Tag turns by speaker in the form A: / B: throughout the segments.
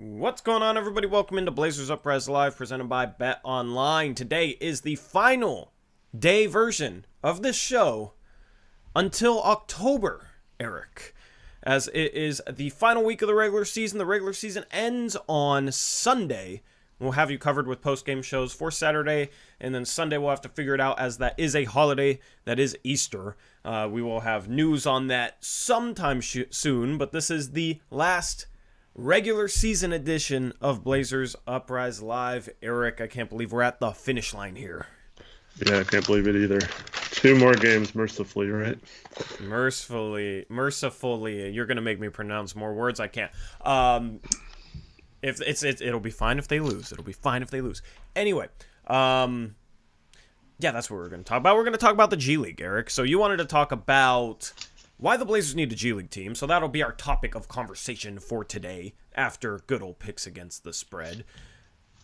A: What's going on, everybody? Welcome into Blazers Uprise Live, presented by Bet Online. Today is the final day version of this show until October, Eric, as it is the final week of the regular season. The regular season ends on Sunday. We'll have you covered with post-game shows for Saturday, and then Sunday we'll have to figure it out, as that is a holiday. That is Easter. We will have news on that sometime soon, but this is the last regular season edition of Blazers Uprise Live. Eric, I can't believe we're at the finish line here.
B: Yeah, I can't believe it either. 2 more games, mercifully, right?
A: Mercifully, you're gonna make me pronounce more words. I can't. It'll be fine if they lose. It'll be fine if they lose. Anyway, yeah, that's what we're gonna talk about. We're gonna talk about the G League, Eric. So you wanted to talk about why the Blazers need a G League team, so that'll be our topic of conversation for today after good old picks against the spread.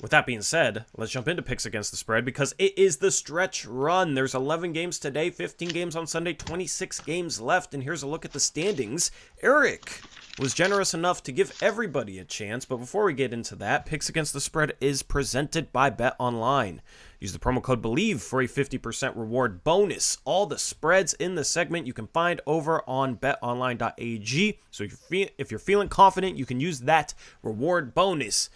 A: With that being said, let's jump into picks against the spread, because it is the stretch run. There's 11 games today, 15 games on Sunday, 26 games left, and here's a look at the standings. Eric was generous enough to give everybody a chance, but before we get into that, picks against the spread is presented by Bet Online. Use the promo code BELIEVE for a 50% reward bonus. All the spreads in the segment you can find over on betonline.ag. So if you're feeling confident, you can use that reward bonus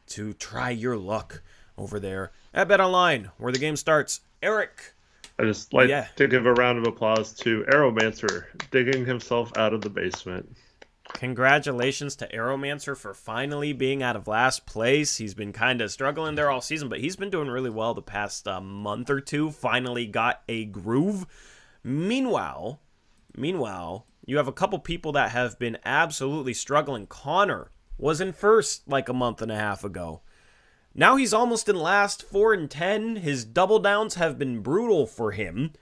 A: to try your luck over there at BetOnline, where the game starts. Eric.
B: I just like to give a round of applause to Aeromancer digging himself out of the basement.
A: Congratulations to Aeromancer for finally being out of last place. He's been kind of struggling there all season, but he's been doing really well the past month or two. Finally got a groove. Meanwhile, you have a couple people that have been absolutely struggling. Connor was in first like a month and a half ago. Now he's almost in last, 4-10. His double downs have been brutal for him.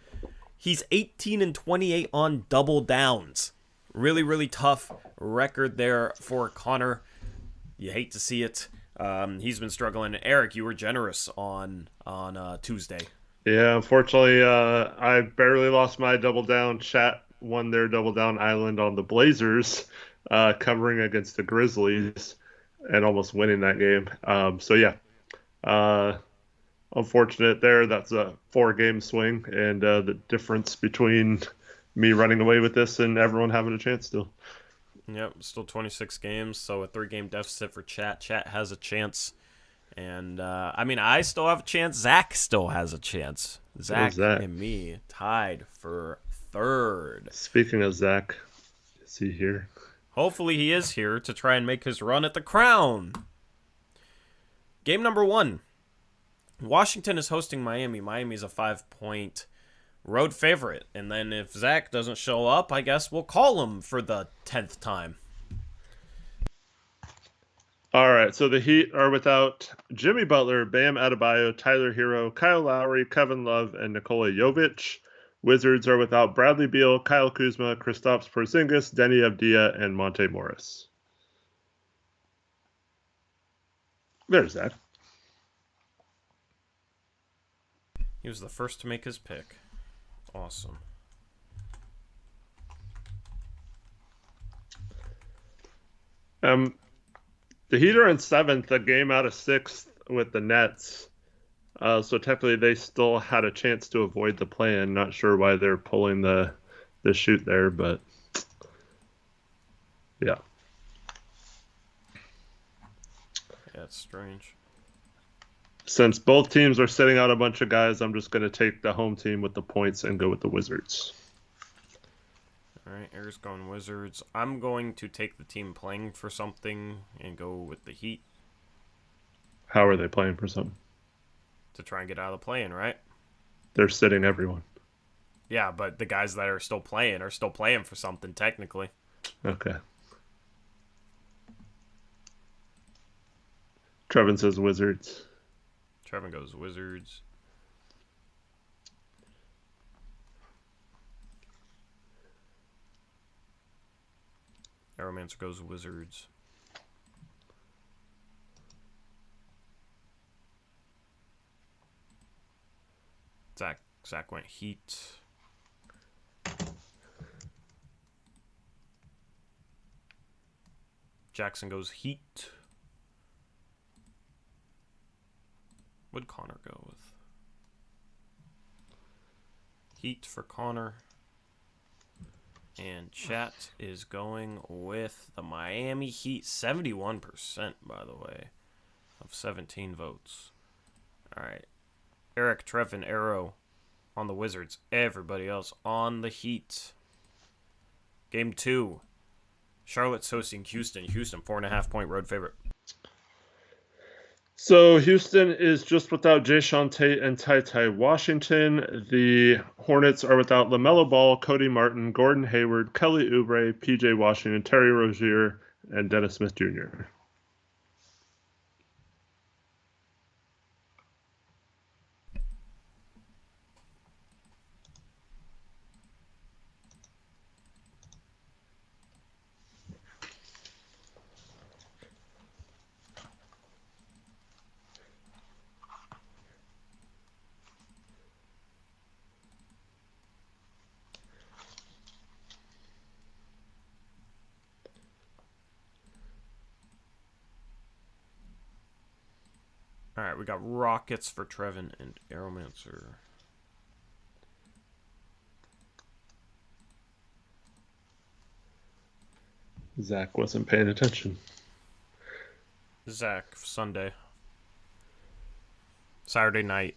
A: He's 18-28 on double downs. Really, really tough record there for Connor. You hate to see it. He's been struggling. Eric, you were generous on Tuesday.
B: Yeah, unfortunately, I barely lost my double down. Chat won their double down island on the Blazers, covering against the Grizzlies and almost winning that game. So yeah, unfortunate there. That's a 4-game swing, and the difference between me running away with this and everyone having a chance still.
A: Yep, still 26 games, so a 3-game deficit for Chat. Chat has a chance. And, I still have a chance. Zach still has a chance. Zach and me tied for third.
B: Speaking of Zach, is he here?
A: Hopefully he is here to try and make his run at the crown. Game number 1. Washington is hosting Miami. Miami's a 5-point road favorite. And then if Zach doesn't show up, I guess we'll call him for the 10th time.
B: All right, so the Heat are without Jimmy Butler, Bam Adebayo, Tyler Hero, Kyle Lowry, Kevin Love, and Nikola Jovic. Wizards are without Bradley Beal, Kyle Kuzma, Kristaps Porzingis, Denny Avdija, and Monte Morris. There's that.
A: He was the first to make his pick. Awesome.
B: The Heat are in 7th, a game out of 6th with the Nets. So technically they still had a chance to avoid the play-in. Not sure why they're pulling the shoot there, but yeah.
A: Yeah, it's strange.
B: Since both teams are sitting out a bunch of guys, I'm just going to take the home team with the points and go with the Wizards.
A: All right, Eric's going Wizards. I'm going to take the team playing for something and go with the Heat.
B: How are they playing for something?
A: To try and get out of the play-in, right?
B: They're sitting everyone.
A: Yeah, but the guys that are still playing for something, technically.
B: Okay. Trevin says Wizards.
A: Trevin goes Wizards. Aeromancer goes Wizards. Zach went Heat. Jackson goes Heat. What'd Connor go with? Heat for Connor. And chat is going with the Miami Heat. 71%, by the way, of 17 votes. All right. Eric, Trevin, Arrow on the Wizards. Everybody else on the Heat. Game 2. Charlotte's hosting Houston. Houston, 4.5-point road favorite.
B: So Houston is just without Jayshawn Tate and Ty Washington. The Hornets are without LaMelo Ball, Cody Martin, Gordon Hayward, Kelly Oubre, PJ Washington, Terry Rozier, and Dennis Smith Jr.
A: All right, we got Rockets for Trevin and Aeromancer.
B: Zach wasn't paying attention.
A: Zach, Sunday. Saturday night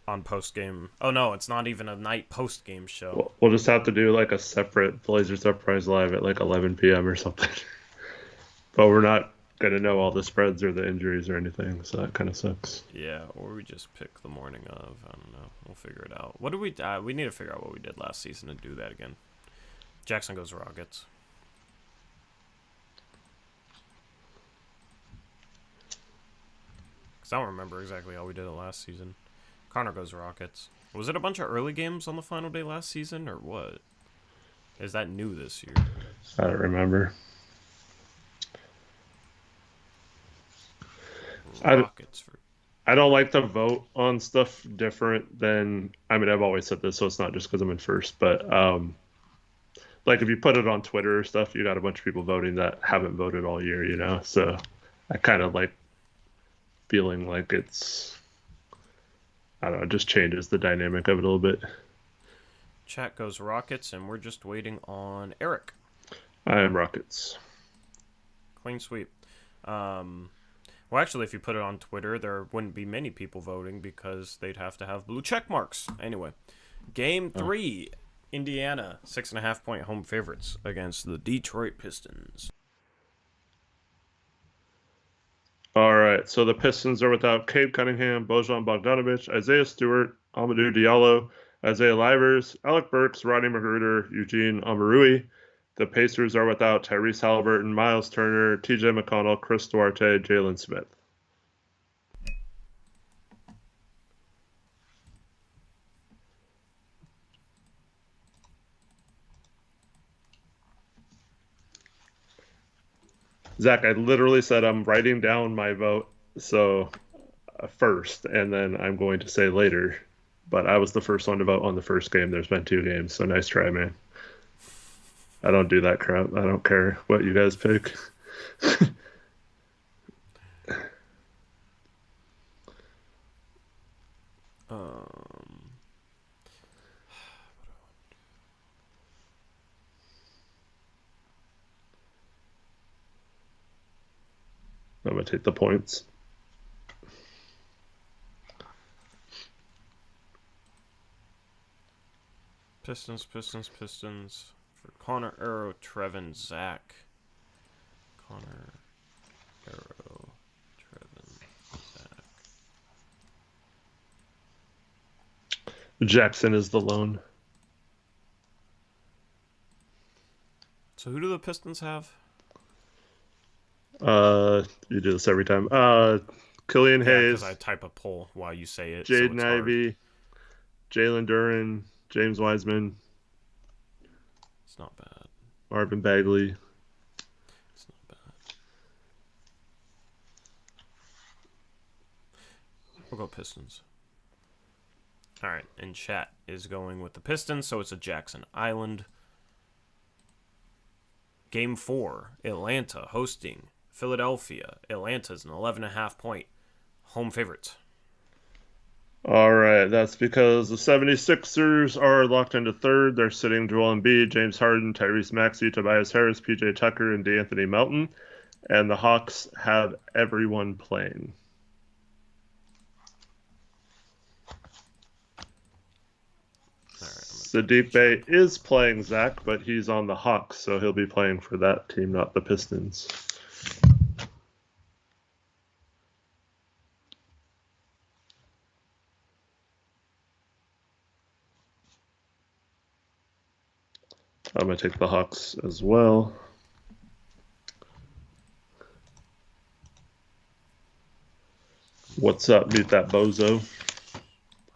A: on post-game. Oh, no, it's not even a night post-game show.
B: We'll just have to do like a separate Blazers Uprise live at like 11 p.m. or something. But we're not going to know all the spreads or the injuries or anything, so that kind of sucks.
A: Yeah, or we just pick the morning of. I don't know. We'll figure it out. What do we... we need to figure out what we did last season and do that again. Jackson goes Rockets. Because I don't remember exactly how we did it last season. Connor goes Rockets. Was it a bunch of early games on the final day last season, or what? Is that new this year?
B: I don't remember.
A: Rockets for...
B: I don't like to vote on stuff different than... I mean, I've always said this, so it's not just because I'm in first, but like if you put it on Twitter or stuff, you got a bunch of people voting that haven't voted all year, you know? So I kind of like feeling like it's... I don't know, it just changes the dynamic of it a little bit.
A: Chat goes Rockets, and we're just waiting on Eric.
B: I am Rockets.
A: Clean sweep. Well, actually, if you put it on Twitter, there wouldn't be many people voting because they'd have to have blue check marks. Anyway, Game 3, Indiana, 6.5-point home favorites against the Detroit Pistons.
B: All right, so the Pistons are without Cade Cunningham, Bojan Bogdanovic, Isaiah Stewart, Amadou Diallo, Isaiah Livers, Alec Burks, Rodney Magruder, Eugene Amarui. The Pacers are without Tyrese Halliburton, Miles Turner, TJ McConnell, Chris Duarte, Jalen Smith. Zach, I literally said I'm writing down my vote so first, and then I'm going to say later. But I was the first one to vote on the first game. There's been 2 games, so nice try, man. I don't do that crap. I don't care what you guys pick. I'm going to take the points.
A: Pistons for Connor, Arrow, Trevin, Zach. Connor, Arrow, Trevin, Zach.
B: Jackson is the lone.
A: So who do the Pistons have?
B: You do this every time. Killian Hayes.
A: Because I type a poll while you say it.
B: Jaden
A: so
B: Ivey, Jalen Duren, James Wiseman.
A: It's not bad.
B: Marvin Bagley.
A: It's not bad. We'll go Pistons. All right, and chat is going with the Pistons, so it's a Jackson Island. Game 4, Atlanta hosting Philadelphia. Atlanta's an 11.5-point home favorites.
B: All right, that's because the 76ers are locked into third. They're sitting Joel Embiid, James Harden, Tyrese Maxey, Tobias Harris, PJ Tucker, and DeAnthony Melton. And the Hawks have everyone playing. Sadiq Bey is playing Zach, but he's on the Hawks, so he'll be playing for that team, not the Pistons. I'm going to take the Hawks as well. What's up? Meet that bozo.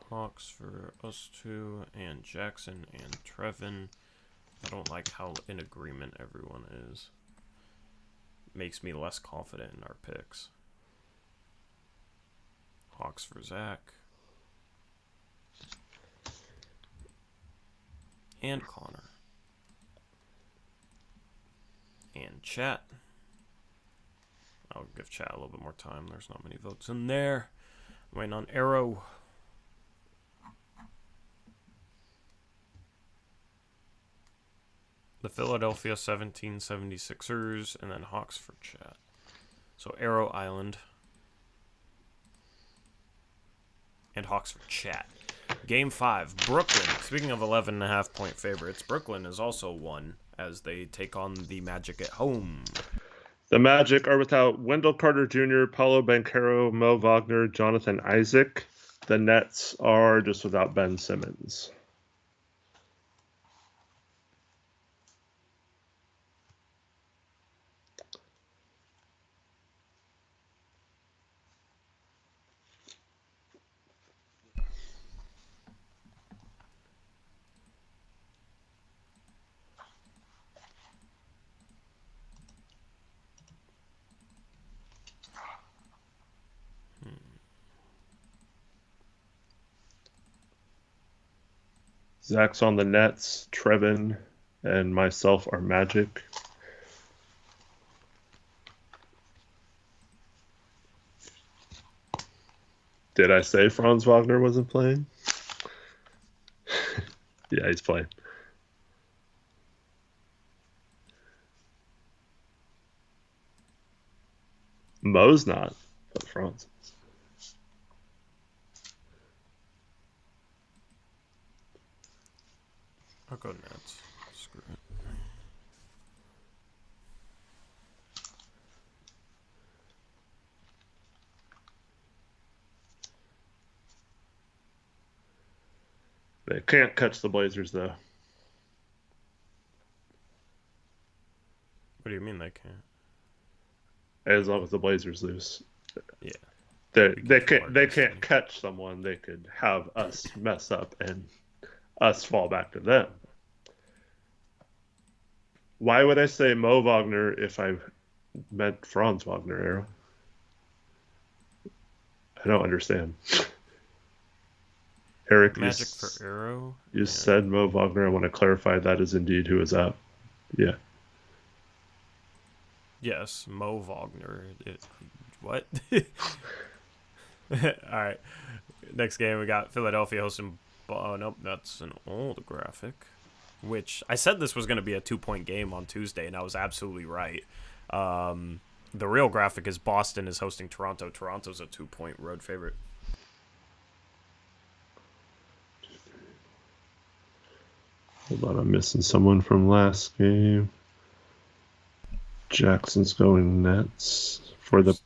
A: Hawks for us two, and Jackson and Trevin. I don't like how in agreement everyone is. Makes me less confident in our picks. Hawks for Zach. And Connor. And Chat. I'll give Chat a little bit more time. There's not many votes in there. I'm waiting on Arrow. The Philadelphia 1776ers, and then Hawks for Chat. So Arrow Island. And Hawks for Chat. Game 5, Brooklyn. Speaking of 11.5 point favorites, Brooklyn is also one as they take on the Magic at home.
B: The Magic are without Wendell Carter Jr., Paulo Banchero, Mo Wagner, Jonathan Isaac. The Nets are just without Ben Simmons. Zach's on the Nets, Trevin and myself are Magic. Did I say Franz Wagner wasn't playing? Yeah, he's playing. Mo's not, but Franz is.
A: I'll go Nets. Screw it.
B: They can't catch the Blazers, though.
A: What do you mean they can't?
B: As long as the Blazers lose.
A: Yeah.
B: They can't catch someone. They could have us mess up and us fall back to them. Why would I say Mo Wagner if I meant Franz Wagner, Arrow? I don't understand. Eric,
A: Magic for Arrow?
B: You said Mo Wagner. I want to clarify that is indeed who is out. Yeah.
A: Yes, Mo Wagner. What? All right. Next game, we got Philadelphia hosting. Oh, nope, that's an old graphic. Which I said this was going to be a 2-point game on Tuesday, and I was absolutely right. The real graphic is Boston is hosting Toronto. Toronto's a 2-point road favorite.
B: Hold on, I'm missing someone from last game. Jackson's going Nets for the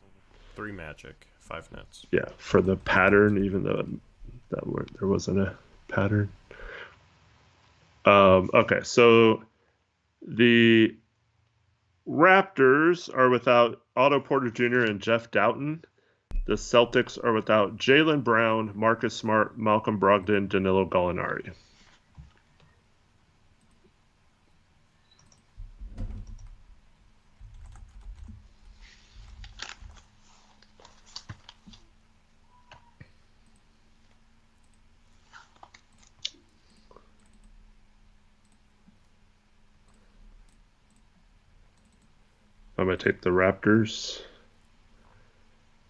A: 3 Magic, 5 Nets.
B: Yeah, for the pattern, even though there wasn't a pattern. Okay, so the Raptors are without Otto Porter Jr. and Jeff Doughton. The Celtics are without Jaylen Brown, Marcus Smart, Malcolm Brogdon, Danilo Gallinari. I'm going to take the Raptors.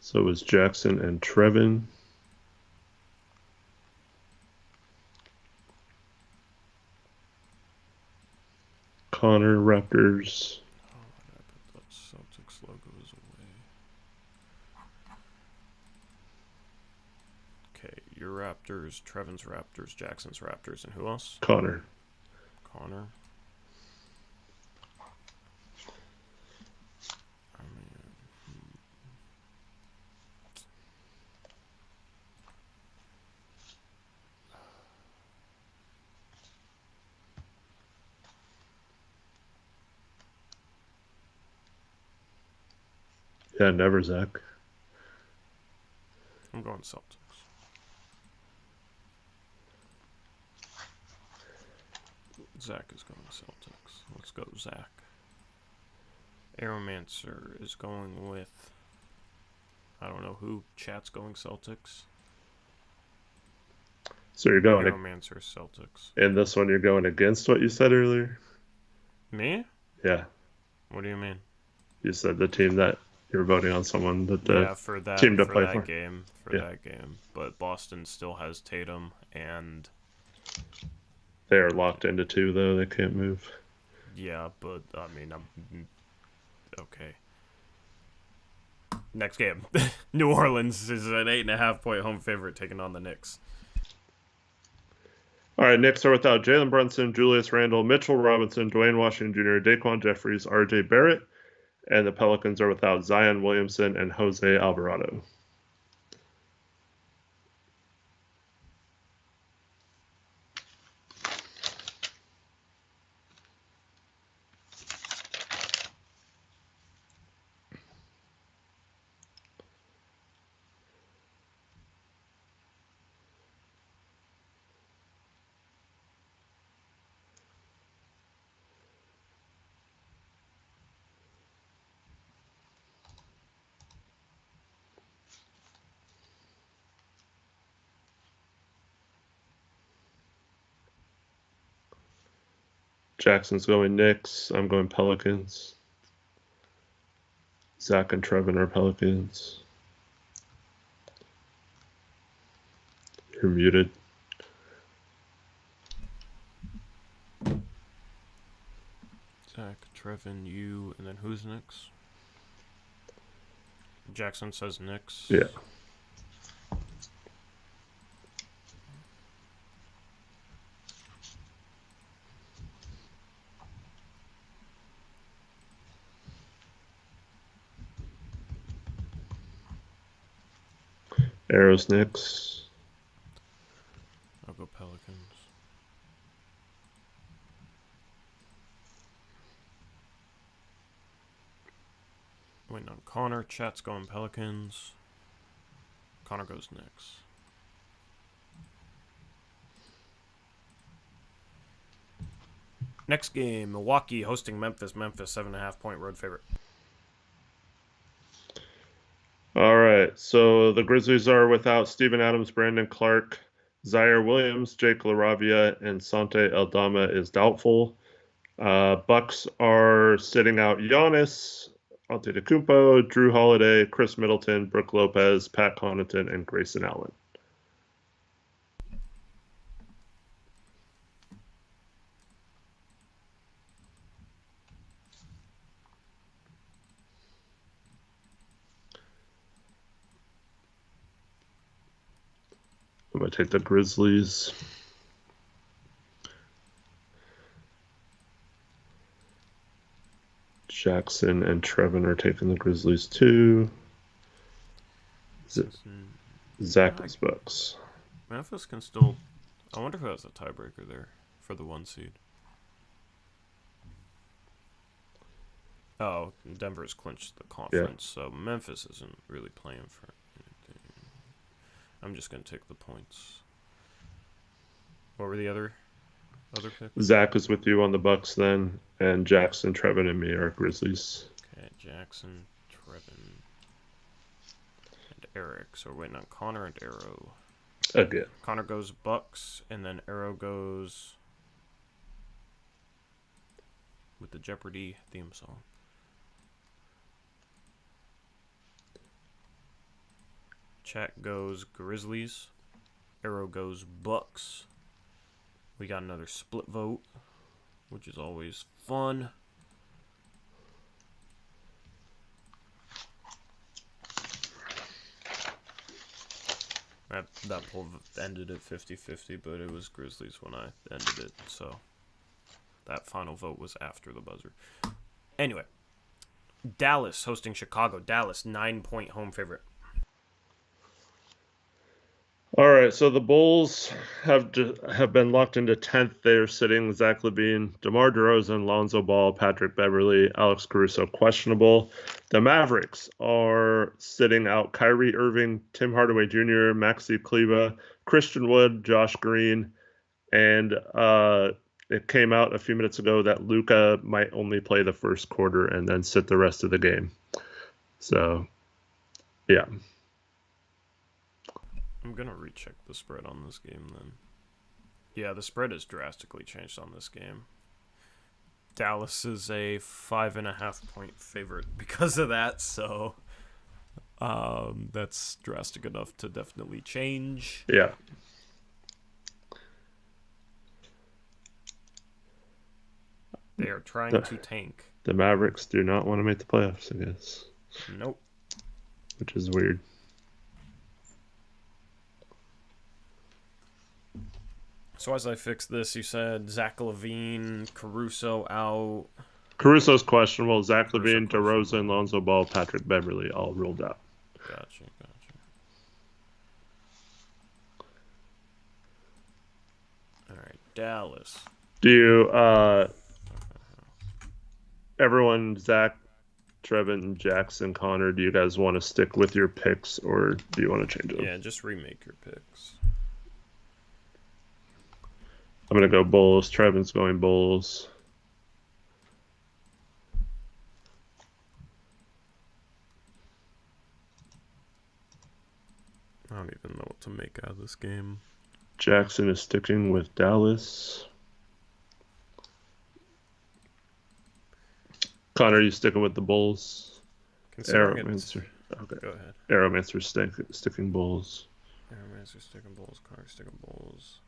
B: So it was Jackson and Trevin. Connor, Raptors.
A: Oh, why did I put that Celtics logos away? Okay, your Raptors, Trevin's Raptors, Jackson's Raptors, and who else?
B: Connor.
A: Connor. I mean,
B: Yeah, never Zach.
A: I'm going Celtics. Zach is going Celtics. Let's go, Zach. Aeromancer is going with... I don't know who. Chat's going Celtics.
B: So you're going
A: Aeromancer Celtics.
B: in this one. You're going against what you said earlier.
A: Me?
B: Yeah,
A: What do you mean?
B: you said the team that you're voting on someone that the
A: Yeah, for that
B: team to
A: for
B: play
A: that
B: for.
A: game. For
B: Yeah.
A: that game. But Boston still has Tatum and
B: They are locked into 2 though. They can't move.
A: yeah, but I mean I'm okay. Next game. New Orleans is an 8.5-point home favorite taking on the Knicks.
B: All right, Knicks are without Jalen Brunson, Julius Randle, Mitchell Robinson, Dwayne Washington Jr., Daquan Jeffries, R.J. Barrett, and the Pelicans are without Zion Williamson and Jose Alvarado. Jackson's going Knicks. I'm going Pelicans. Zach and Trevin are Pelicans. You're muted.
A: Zach, Trevin, you, and then who's Knicks? Jackson says Knicks.
B: Yeah. Arrows Knicks.
A: I'll go Pelicans. Waiting on Connor. Chat's going Pelicans. Connor goes Knicks. Next game, Milwaukee hosting Memphis. Memphis 7.5-point road favorite.
B: All right. So the Grizzlies are without Steven Adams, Brandon Clark, Zaire Williams, Jake LaRavia, and Sante Eldama is doubtful. Bucks are sitting out Giannis, Antetokounmpo, Drew Holiday, Chris Middleton, Brooke Lopez, Pat Connaughton, and Grayson Allen. I'm going to take the Grizzlies. Jackson and Trevin are taking the Grizzlies too. Zach is Bucks.
A: Memphis can still... I wonder who has a tiebreaker there for the 1 seed. Oh, Denver's clinched the conference, so Memphis isn't really playing for anything. I'm just going to take the points. What were the other picks?
B: Zach is with you on the Bucks then, and Jackson, Trevin, and me are Grizzlies.
A: Okay, Jackson, Trevin, and Eric. So we're waiting on Connor and Arrow.
B: Again.
A: Connor goes Bucks, and then Arrow goes with the Jeopardy theme song. Chat goes Grizzlies. Arrow goes Bucks. We got another split vote, which is always fun. That poll ended at 50-50, but it was Grizzlies when I ended it, so that final vote was after the buzzer. Anyway, Dallas hosting Chicago. Dallas, 9-point home favorite.
B: All right, so the Bulls have been locked into 10th. They are sitting Zach LaVine, DeMar DeRozan, Lonzo Ball, Patrick Beverley, Alex Caruso questionable. The Mavericks are sitting out Kyrie Irving, Tim Hardaway Jr., Maxi Kleber, Christian Wood, Josh Green, and it came out a few minutes ago that Luka might only play the first quarter and then sit the rest of the game. So, yeah.
A: I'm going to recheck the spread on this game then. Yeah, the spread has drastically changed on this game. Dallas is a 5.5-point favorite because of that, so that's drastic enough to definitely change.
B: Yeah.
A: They are trying to tank.
B: The Mavericks do not want to make the playoffs, I guess.
A: Nope.
B: Which is weird.
A: So as I fix this, you said Zach LaVine, Caruso out.
B: Caruso's questionable. Zach LaVine, DeRozan, Lonzo Ball, Patrick Beverley all ruled out.
A: Gotcha. All right, Dallas.
B: Do you, everyone, Zach, Trevin, Jackson, Connor, do you guys want to stick with your picks or do you want to change them?
A: Yeah, just remake your picks.
B: I'm going to go Bulls. Trevin's going Bulls.
A: I don't even know what to make out of this game.
B: Jackson is sticking with Dallas. Connor, are you sticking with the Bulls? Arrowmancer. Okay.
A: Go ahead.
B: Arrowmancer sticking Bulls.
A: Arrowmancer sticking Bulls. Connor sticking Bulls.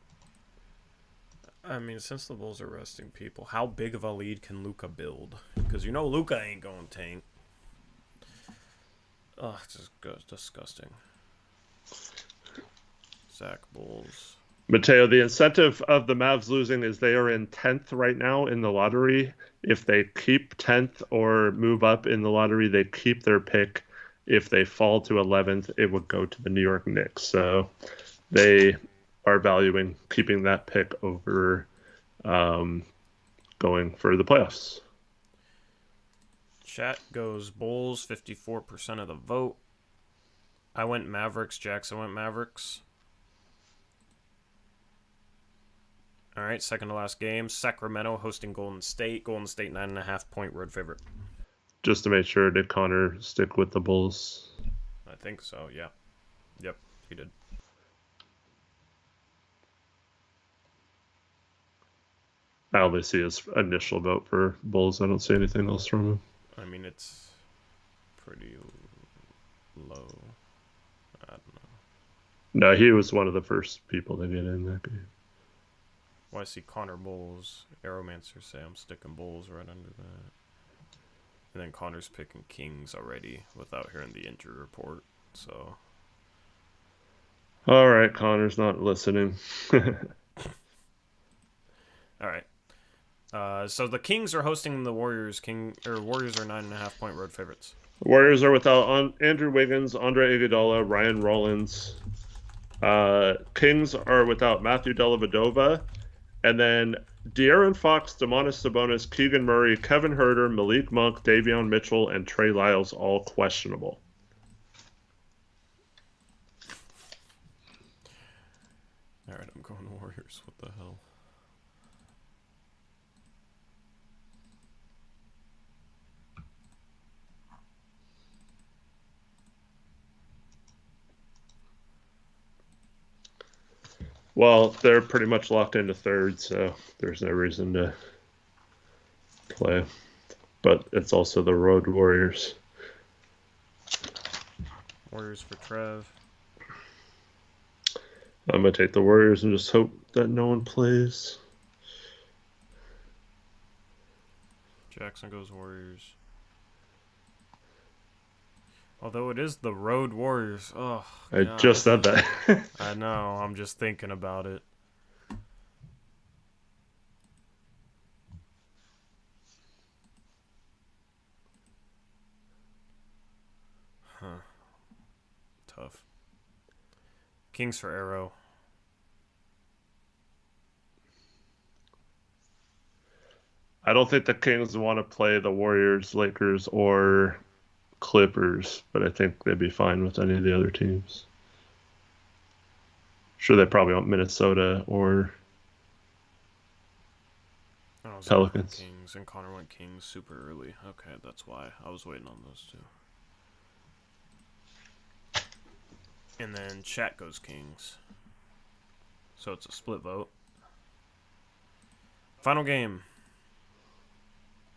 A: I mean, since the Bulls are resting people, how big of a lead can Luka build? Because you know Luka ain't going tank. Ugh, it's just disgusting. Zach Bulls.
B: Mateo, the incentive of the Mavs losing is they are in 10th right now in the lottery. If they keep 10th or move up in the lottery, they keep their pick. If they fall to 11th, it would go to the New York Knicks. So they are valuing keeping that pick over going for the playoffs.
A: Chat goes Bulls, 54% of the vote. I went Mavericks. Jackson went Mavericks. All right, second to last game. Sacramento hosting Golden State. Golden State 9.5-point road favorite.
B: Just to make sure, did Connor stick with the Bulls?
A: I think so, yeah. Yep, he did.
B: I only see his initial vote for Bulls. I don't see anything else from him.
A: I mean, it's pretty low. I don't know.
B: No, he was one of the first people to get in that game.
A: Well, I see Connor Bulls. Arrowmancer say I'm sticking Bulls right under that. And then Connor's picking Kings already without hearing the injury report. So.
B: All right, Connor's not listening.
A: All right. So the Kings are hosting the Warriors. Warriors are 9.5-point road favorites.
B: Warriors are without Andrew Wiggins, Andre Iguodala, Ryan Rollins. Kings are without Matthew Dellavedova, and then De'Aaron Fox, Domantas Sabonis, Keegan Murray, Kevin Huerter, Malik Monk, Davion Mitchell, and Trey Lyles all questionable.
A: All right, I'm going Warriors. What the hell?
B: Well, they're pretty much locked into third, so there's no reason to play. But it's also the Road Warriors.
A: Warriors for Trev.
B: I'm gonna take the Warriors and just hope that no one plays.
A: Jackson goes Warriors. Although it is the road Warriors. Oh,
B: I
A: God.
B: just said that.
A: I know. I'm just thinking about it. Huh. Tough. Kings for Arrow.
B: I don't think the Kings want to play the Warriors, Lakers, or Clippers, but I think they'd be fine with any of the other teams. Sure, they probably want Minnesota or
A: Oh, Zach went
B: Pelicans.
A: Kings and Connor went Kings super early. Okay, that's why I was waiting on those two. And then Chat goes Kings. So it's a split vote. Final game.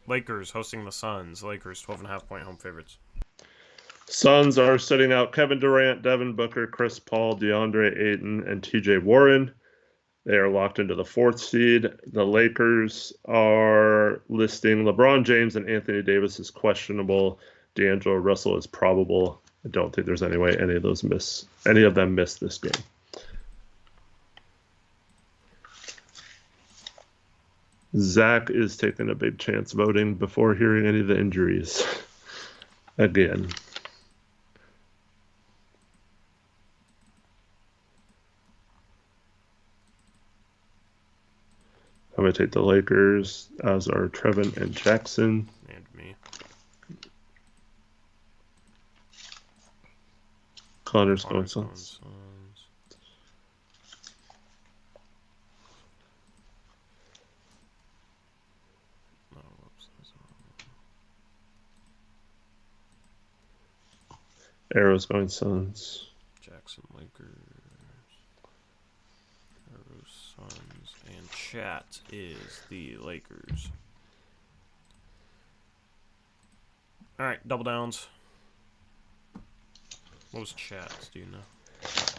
A: Lakers hosting the Suns. Lakers 12.5-point home favorites.
B: Suns are sitting out Kevin Durant, Devin Booker, Chris Paul, DeAndre Ayton, and TJ Warren. They are locked into the 4th seed. The Lakers are listing LeBron James and Anthony Davis as questionable. D'Angelo Russell is probable. I don't think there's any way any of them miss this game. Zach is taking a big chance voting before hearing any of the injuries. Again. I'm going to take the Lakers, as are Trevin and Jackson.
A: And me.
B: Connor's going Suns.
A: No, whoops, that's wrong.
B: Arrow's going Suns.
A: Jackson Lakers. Arrow Suns. And Chat is the Lakers. Alright, double downs. What was Chat's? Do you know?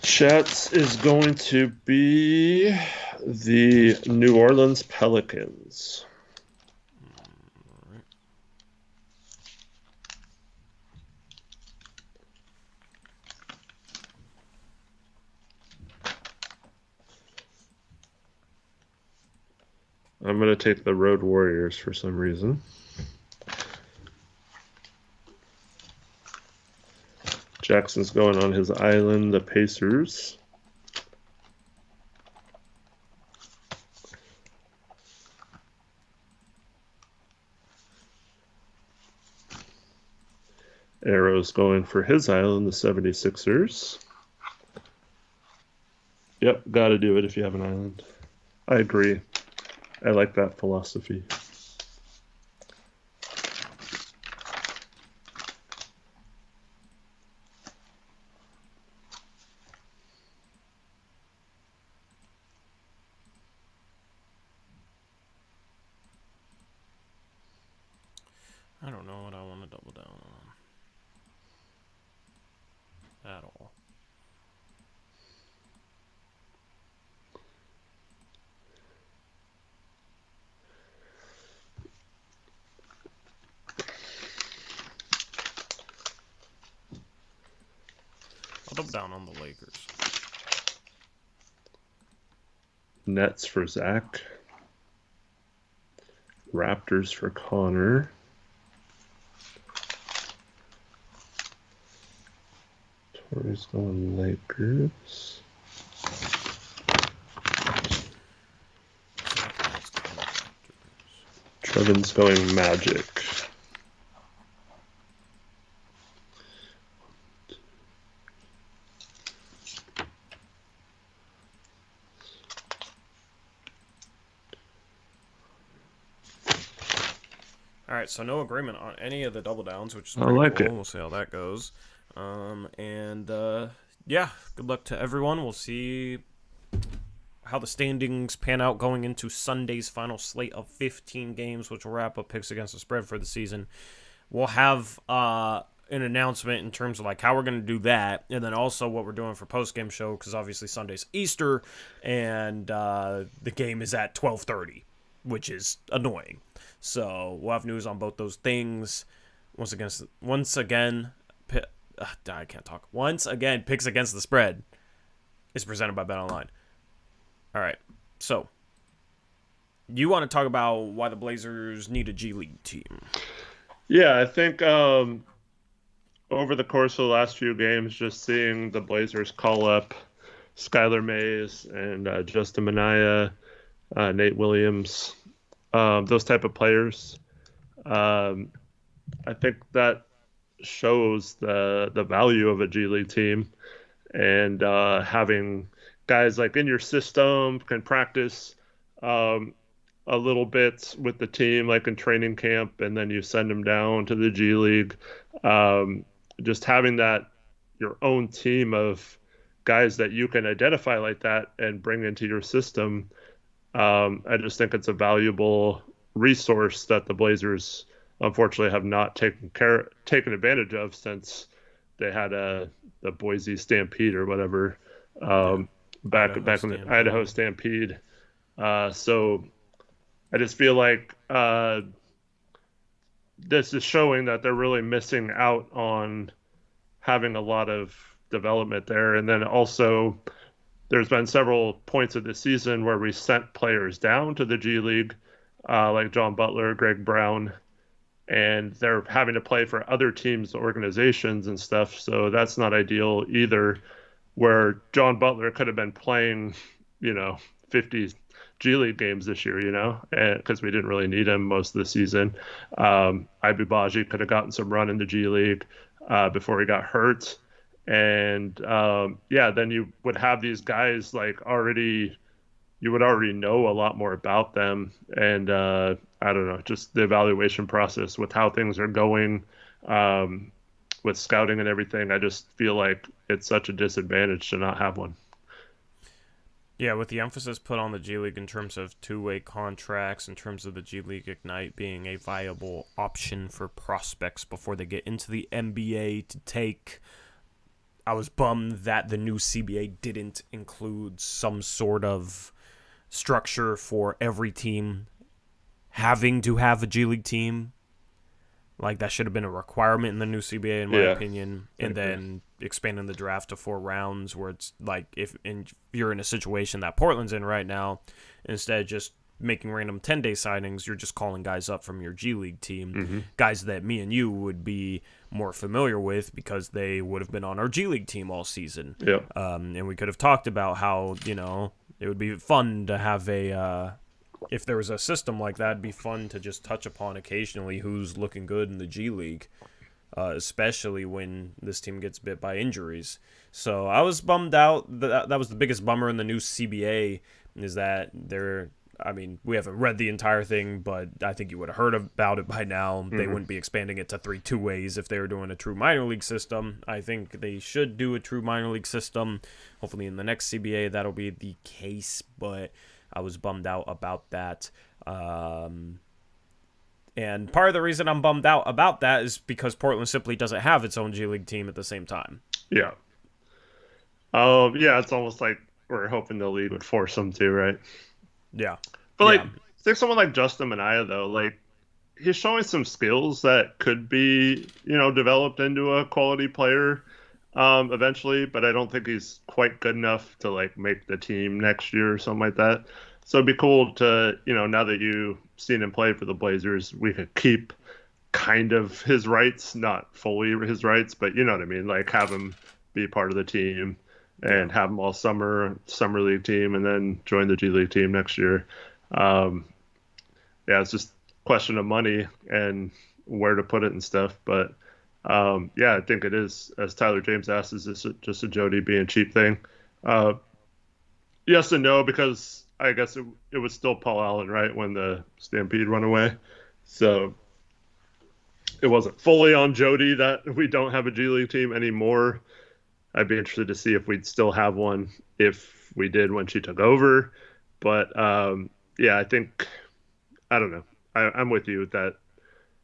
B: Chat's is going to be the New Orleans Pelicans.
A: Alright.
B: I'm going to take the Road Warriors for some reason. Jackson's going on his island, the Pacers. Arrow's going for his island, the 76ers. Yep, gotta do it if you have an island. I agree. I like that philosophy.
A: I don't know what I want to double down on. At all. I'll double down on the Lakers.
B: Nets for Zach. Raptors for Connor. Tori's going Lakers. Trevin's going Magic.
A: All right, so no agreement on any of the double downs, which is
B: I
A: pretty
B: like
A: cool.
B: it.
A: We'll see how that goes. Yeah, good luck to everyone. We'll see how the standings pan out going into Sunday's final slate of 15 games, which will wrap up picks against the spread for the season. We'll have an announcement in terms of like how we're going to do that, and then also what we're doing for post game show, because obviously Sunday's Easter, and the game is at 12:30, which is annoying. So we'll have news on both those things. Once again, I can't talk. Once again, picks against the spread is presented by BetOnline. All right, so you want to talk about why the Blazers need a G League team?
B: Yeah, I think over the course of the last few games, just seeing the Blazers call up Skylar Mays and Justin Minaya, Nate Williams, those type of players. Um, I think that shows the value of a G League team, and having guys like in your system can practice a little bit with the team, like in training camp, and then you send them down to the G League. Just having that your own team of guys that you can identify like that and bring into your system. I just think it's a valuable resource that the Blazers unfortunately have not taken advantage of since they had the Boise Stampede or whatever back in the Idaho Stampede. So I just feel like this is showing that they're really missing out on having a lot of development there. And then also there's been several points of the season where we sent players down to the G League, like John Butler, Greg Brown, and they're having to play for other teams, organizations and stuff. So that's not ideal either, where John Butler could have been playing, 50 G League games this year, because we didn't really need him most of the season. Ibubaji could have gotten some run in the G League before he got hurt. And then you would have these guys you would already know a lot more about them. And I don't know, just the evaluation process with how things are going with scouting and everything. I just feel like it's such a disadvantage to not have one.
A: Yeah, with the emphasis put on the G League in terms of two-way contracts, in terms of the G League Ignite being a viable option for prospects before they get into the NBA to take, I was bummed that the new CBA didn't include some sort of structure for every team having to have a G League team. Like, that should have been a requirement in the new CBA, in my opinion. And then expanding the draft to 4 rounds, where it's like if you're in a situation that Portland's in right now, instead of just making random 10-day signings, you're just calling guys up from your G League team, guys that me and you would be more familiar with because they would have been on our G League team all season.
B: Yeah.
A: And we could have talked about how, it would be fun to have if there was a system like that, it'd be fun to just touch upon occasionally who's looking good in the G League, especially when this team gets bit by injuries. So I was bummed out. That was the biggest bummer in the new CBA, is that we haven't read the entire thing, but I think you would have heard about it by now. They wouldn't be expanding it to 3 two-ways if they were doing a true minor league system. I think they should do a true minor league system. Hopefully in the next CBA that'll be the case, but I was bummed out about that. And part of the reason I'm bummed out about that is because Portland simply doesn't have its own G League team at the same time.
B: Yeah. It's almost like we're hoping the league would force them to, right?
A: Yeah.
B: But take someone like Justin Minaya, though, he's showing some skills that could be, developed into a quality player eventually, but I don't think he's quite good enough to make the team next year or something like that. So it'd be cool to, now that you've seen him play for the Blazers, we could keep kind of his rights, not fully his rights, but you know what I mean? Have him be part of the team and have him all summer league team, and then join the G League team next year. It's just a question of money and where to put it and stuff. But I think it is, as Tyler James asked, is this just a Jody being cheap thing? Yes and no, because I guess it was still Paul Allen, right, when the Stampede went away. So it wasn't fully on Jody that we don't have a G League team anymore. I'd be interested to see if we'd still have one if we did when she took over. But I think, I don't know. I'm with you that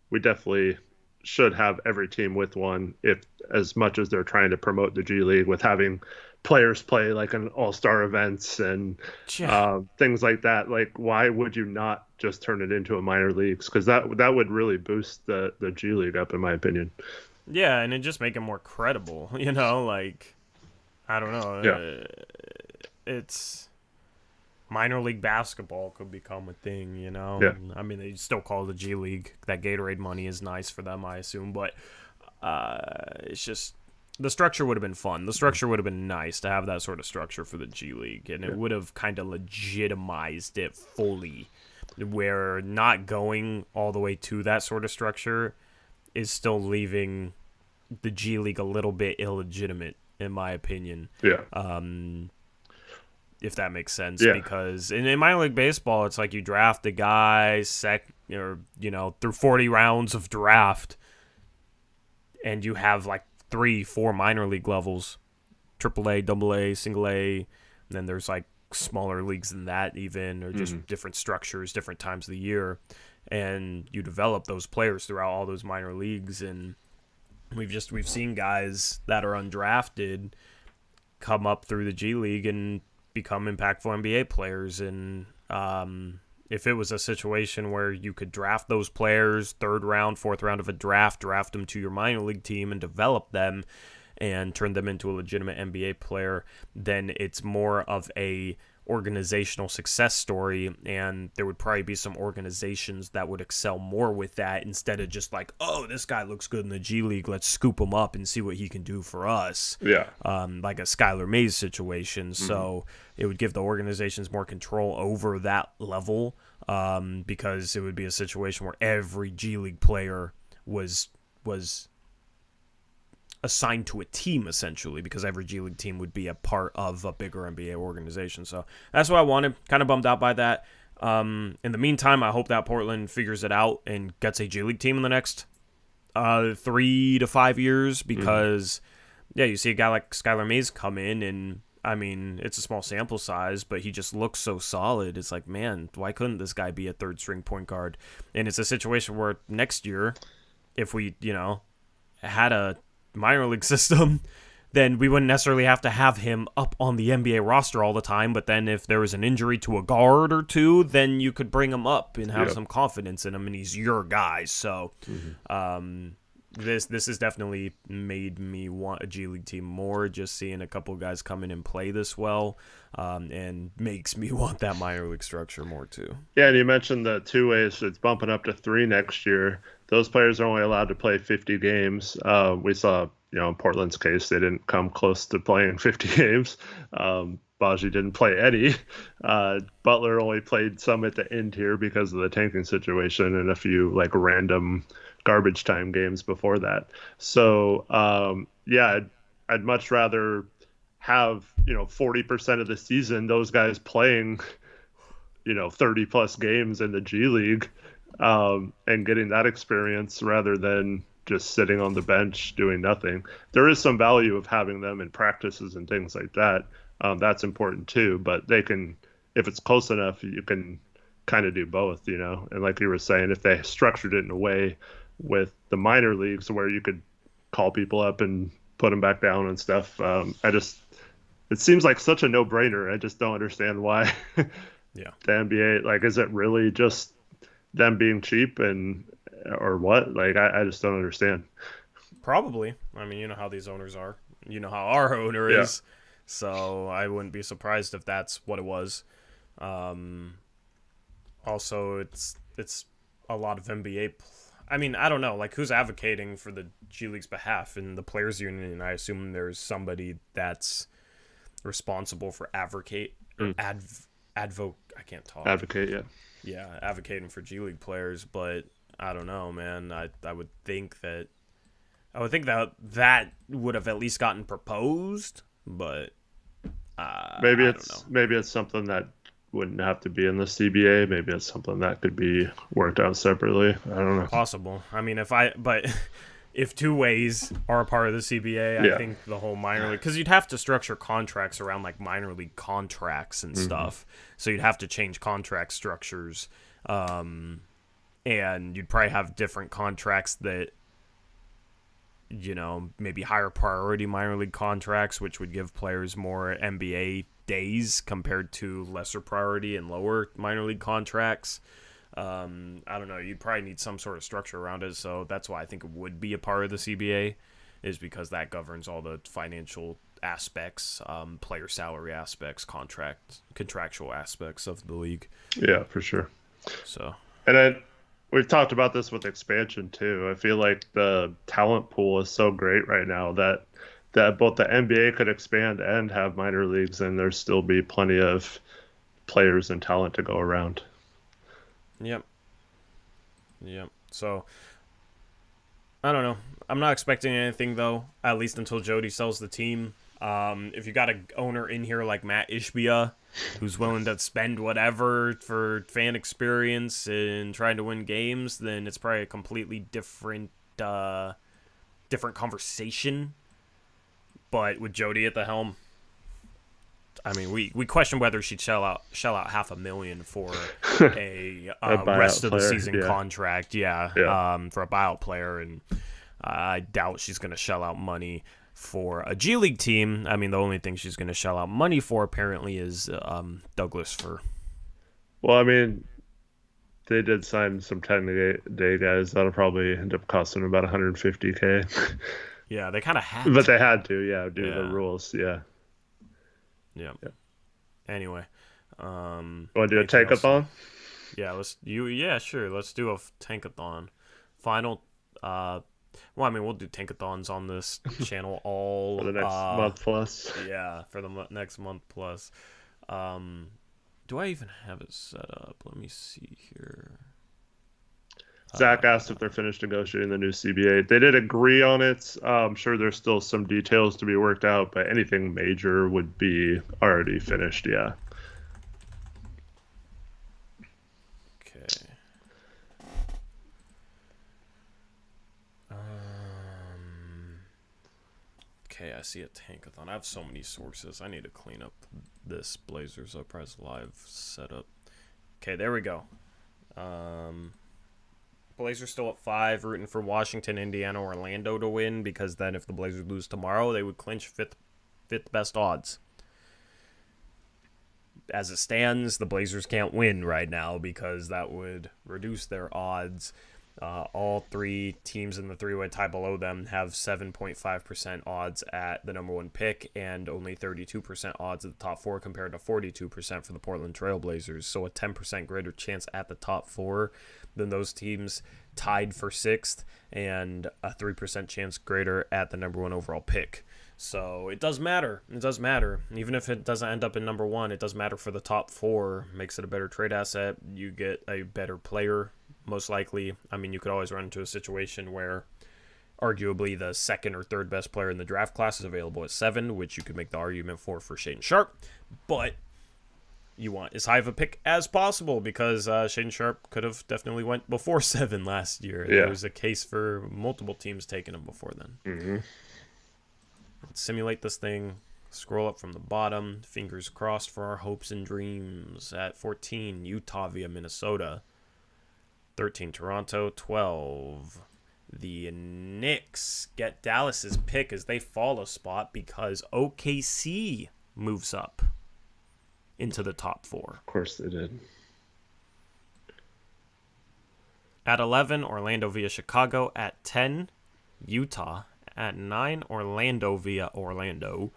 B: we definitely should have every team with one, if as much as they're trying to promote the G League with having players play like an all-star events and
A: Yeah.
B: things like that. Like, why would you not just turn it into a minor leagues? Because that would really boost the G League up, in my opinion.
A: Yeah, and it just make it more credible, you know, like I don't know.
B: Yeah.
A: It's minor league basketball could become a thing, you know.
B: Yeah.
A: I mean, they still call it the G League. That Gatorade money is nice for them, I assume, but it's just the structure would have been fun. The structure would have been nice to have that sort of structure for the G League, and it would have kind of legitimized it fully, where not going all the way to that sort of structure is still leaving the G League a little bit illegitimate, in my opinion.
B: Yeah.
A: If that makes sense,
B: Yeah.
A: because in minor league baseball, it's like you draft a guy through 40 rounds of draft, and you have like 3-4 minor league levels, AAA, AA, single A, and then there's like smaller leagues than that even, or just different structures, different times of the year, and you develop those players throughout all those minor leagues. And we've seen guys that are undrafted come up through the G League and become impactful NBA players. And if it was a situation where you could draft those players, third round, fourth round of a draft them to your minor league team and develop them and turn them into a legitimate NBA player, then it's more of a organizational success story, and there would probably be some organizations that would excel more with that instead of just like, oh, this guy looks good in the G League, let's scoop him up and see what he can do for us.
B: Yeah.
A: Like a Skylar Mays situation. So it would give the organizations more control over that level, because it would be a situation where every G League player was assigned to a team, essentially, because every G League team would be a part of a bigger NBA organization. So that's what I wanted. Kind of bummed out by that. In the meantime, I hope that Portland figures it out and gets a G League team in the next 3 to 5 years, because you see a guy like Skylar Mays come in, and I mean, it's a small sample size, but he just looks so solid. It's like, man, why couldn't this guy be a third string point guard? And it's a situation where next year, if we, had a minor league system, then we wouldn't necessarily have to have him up on the NBA roster all the time. But then if there was an injury to a guard or two, then you could bring him up and have some confidence in him, and he's your guy. So this has definitely made me want a G League team more, just seeing a couple guys come in and play this well, and makes me want that minor league structure more too.
B: Yeah, and you mentioned the 2 ways. It's bumping up to 3 next year. Those players are only allowed to play 50 games. We saw, in Portland's case, they didn't come close to playing 50 games. Baji didn't play any. Butler only played some at the end here because of the tanking situation, and a few like random garbage time games before that. So I'd much rather have 40% of the season those guys playing 30 plus games in the G League, and getting that experience rather than just sitting on the bench doing nothing. There is some value of having them in practices and things like that. That's important too, but they can, if it's close enough, you can kind of do both, and like you were saying, if they structured it in a way with the minor leagues where you could call people up and put them back down and stuff. It seems like such a no-brainer. I just don't understand why the NBA, like, is it really just them being cheap or what? Like, I just don't understand.
A: Probably. I mean, you know how these owners are. You know how our owner is. So I wouldn't be surprised if that's what it was. Also, it's a lot of NBA. I mean, I don't know. Like, who's advocating for the G League's behalf in the players' union? I assume there's somebody that's responsible for advocate. I can't talk.
B: Advocate, yeah.
A: Yeah, advocating for G League players, but I don't know, man. I would think that that would have at least gotten proposed, but
B: maybe
A: I
B: it's
A: don't know.
B: maybe it's something that wouldn't have to be in the CBA. Maybe it's something that could be worked out separately. I don't know.
A: Possible. I mean, if 2 ways are a part of the CBA, I think the whole minor league, because you'd have to structure contracts around like minor league contracts and stuff. So you'd have to change contract structures, and you'd probably have different contracts that maybe higher priority minor league contracts, which would give players more NBA days compared to lesser priority and lower minor league contracts. I don't know. You'd probably need some sort of structure around it, so that's why I think it would be a part of the CBA, is because that governs all the financial aspects, player salary aspects, contractual aspects of the league.
B: Yeah, for sure.
A: So,
B: and then we've talked about this with expansion too. I feel like the talent pool is so great right now that both the NBA could expand and have minor leagues, and there's still be plenty of players and talent to go around.
A: Yep. So, I don't know. I'm not expecting anything, though, at least until Jody sells the team. If you got an owner in here like Matt Ishbia, who's willing to spend whatever for fan experience and trying to win games, then it's probably a completely different conversation. But with Jody at the helm, I mean, we question whether she'd shell out $500,000 for a rest of the season contract. Yeah. For a buyout player, and I doubt she's going to shell out money for a G League team. I mean, the only thing she's going to shell out money for apparently is Douglas Fur.
B: Well, I mean, they did sign some 10-day guys. That'll probably end up costing about $150K.
A: Yeah, they kind of had to.
B: But they had to, due to the rules, Yeah.
A: Anyway,
B: want to do a tankathon?
A: Yeah, sure. Let's do a tankathon. Final. Well, I mean, we'll do tankathons on this channel all
B: for the next month plus.
A: Yeah, for the next month plus. Do I even have it set up? Let me see here.
B: Zach asked if they're finished negotiating the new CBA. They did agree on it. I'm sure there's still some details to be worked out, but anything major would be already finished, yeah.
A: Okay. Okay, I see a tankathon. I have so many sources. I need to clean up this Blazers Uprise Live setup. Okay, there we go. Blazers still at 5, rooting for Washington, Indiana, Orlando to win, because then if the Blazers lose tomorrow, they would clinch fifth best odds. As it stands, the Blazers can't win right now because that would reduce their odds. All three teams in the three-way tie below them have 7.5% odds at the number 1 pick and only 32% odds at the top 4 compared to 42% for the Portland Trail Blazers. So a 10% greater chance at the top 4 than those teams tied for 6th, and a 3% chance greater at the number 1 overall pick. So it does matter. It does matter. Even if it doesn't end up in number 1, it does matter for the top 4. Makes it a better trade asset. You get a better player, most likely. I mean, you could always run into a situation where arguably the second or third best player in the draft class is available at 7, which you could make the argument for Shaedon Sharpe. But you want as high of a pick as possible because Shaedon Sharpe could have definitely went before 7 last year. Yeah. There was a case for multiple teams taking him before then.
B: Mm-hmm.
A: Let's simulate this thing. Scroll up from the bottom. Fingers crossed for our hopes and dreams. At 14, Utah via Minnesota. 13, Toronto. 12, the Knicks get Dallas's pick as they fall a spot because OKC moves up into the top 4.
B: Of course they did.
A: At 11, Orlando via Chicago. At 10, Utah. At 9, Orlando via Orlando.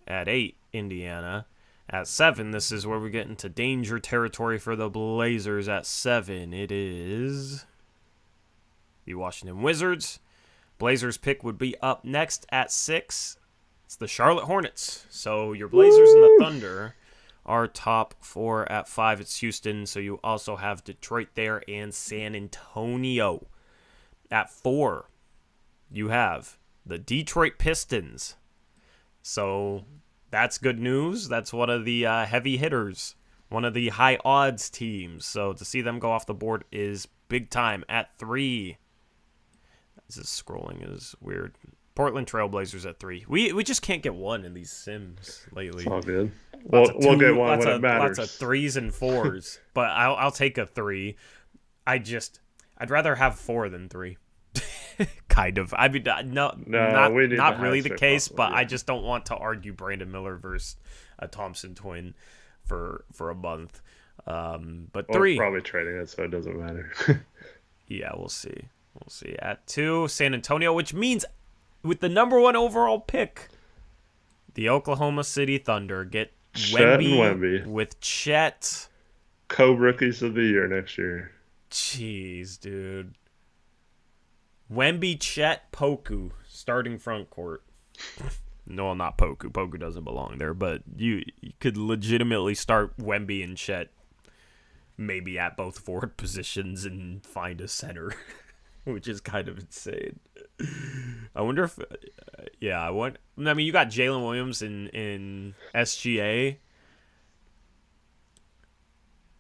A: At 8, Indiana. At 7, this is where we get into danger territory for the Blazers. At 7, it is the Washington Wizards. Blazers pick would be up next at 6. It's the Charlotte Hornets. So your Blazers and the Thunder are top 4. At 5, it's Houston. So you also have Detroit there and San Antonio. At 4, you have the Detroit Pistons. So that's good news. That's one of the heavy hitters, one of the high odds teams. So to see them go off the board is big time. At 3, this is scrolling is weird. Portland Trailblazers at 3. We just can't get one in these sims lately.
B: It's all good. We'll get one when it matters.
A: Lots of 3s and 4s, but I'll take a 3. I'd rather have 4 than 3. kind of. I mean, no,
B: we need
A: not
B: the
A: really the
B: highest
A: case,
B: possible,
A: but
B: yeah.
A: I just don't want to argue Brandon Miller versus a Thompson twin for a month. But
B: Well,
A: 3,
B: probably trading it, so it doesn't matter.
A: yeah, we'll see. We'll see. At 2, San Antonio, which means with the number 1 overall pick, the Oklahoma City Thunder get
B: Chet and
A: Wemby
B: Wemby.
A: with Chet.
B: Co-rookies of the year next year.
A: Jeez, dude. Wemby, Chet, Poku starting front court. No, not Poku. Poku doesn't belong there, but you could legitimately start Wemby and Chet maybe at both forward positions and find a center, which is kind of insane. I wonder if, I mean, you got Jalen Williams in SGA.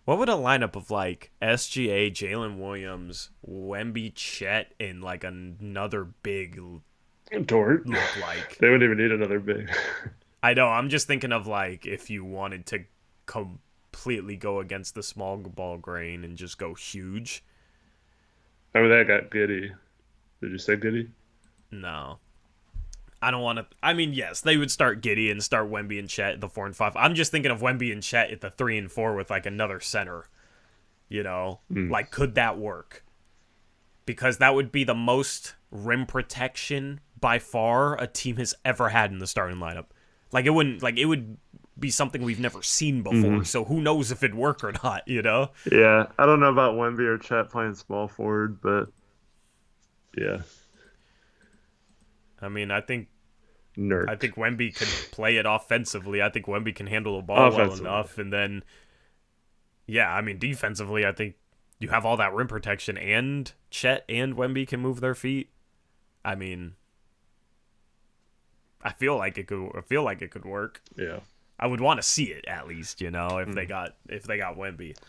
A: What would a lineup of like SGA, Jalen Williams, Wemby, Chet, and like another big
B: Dort.
A: look like?
B: They wouldn't even need another big.
A: I know. I'm just thinking of like if you wanted to completely go against the small ball grain and just go huge.
B: I mean, they got Giddy. Did you say Giddy?
A: No. I don't want to. I mean, yes, they would start Giddy and start Wemby and Chet at the 4 and 5. I'm just thinking of Wemby and Chet at the 3 and 4 with like another center. You know, like could that work? Because that would be the most rim protection by far a team has ever had in the starting lineup. It would be something we've never seen before. So who knows if it'd work or not? You know?
B: Yeah, I don't know about Wemby or Chet playing small forward, but yeah.
A: I mean, I think
B: Nerd.
A: Wemby could play it offensively. I think Wemby can handle the ball well enough. And then, yeah, I mean, defensively, I think you have all that rim protection and Chet and Wemby can move their feet. I mean, I feel like it could work.
B: Yeah.
A: I would want to see it at least, you know, if they got Wemby.
B: It'd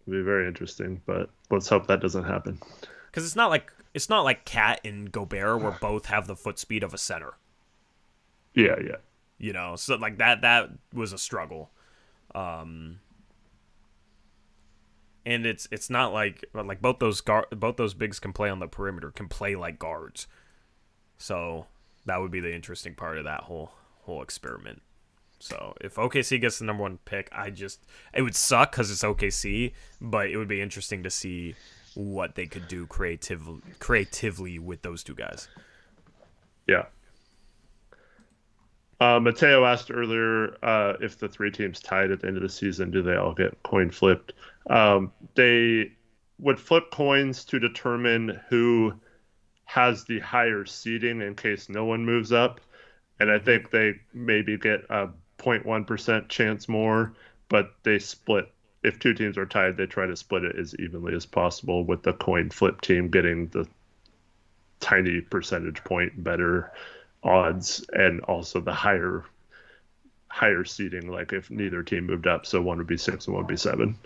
B: be very interesting, but let's hope that doesn't happen.
A: Because it's not like Cat and Gobert where both have the foot speed of a center.
B: Yeah.
A: You know, so like that was a struggle. And it's not like both those bigs can play on the perimeter, can play like guards. So that would be the interesting part of that whole experiment. So if OKC gets the number 1 pick, it would suck because it's OKC, but it would be interesting to see what they could do creatively with those two guys.
B: Yeah. Mateo asked earlier if the 3 teams tied at the end of the season, do they all get coin flipped? They would flip coins to determine who has the higher seeding in case no one moves up. And I think they maybe get a 0.1% chance more, but they split. If 2 teams are tied, they try to split it as evenly as possible, with the coin flip team getting the tiny percentage point better odds and also the higher seeding, like if neither team moved up, so one would be 6 and one would be 7.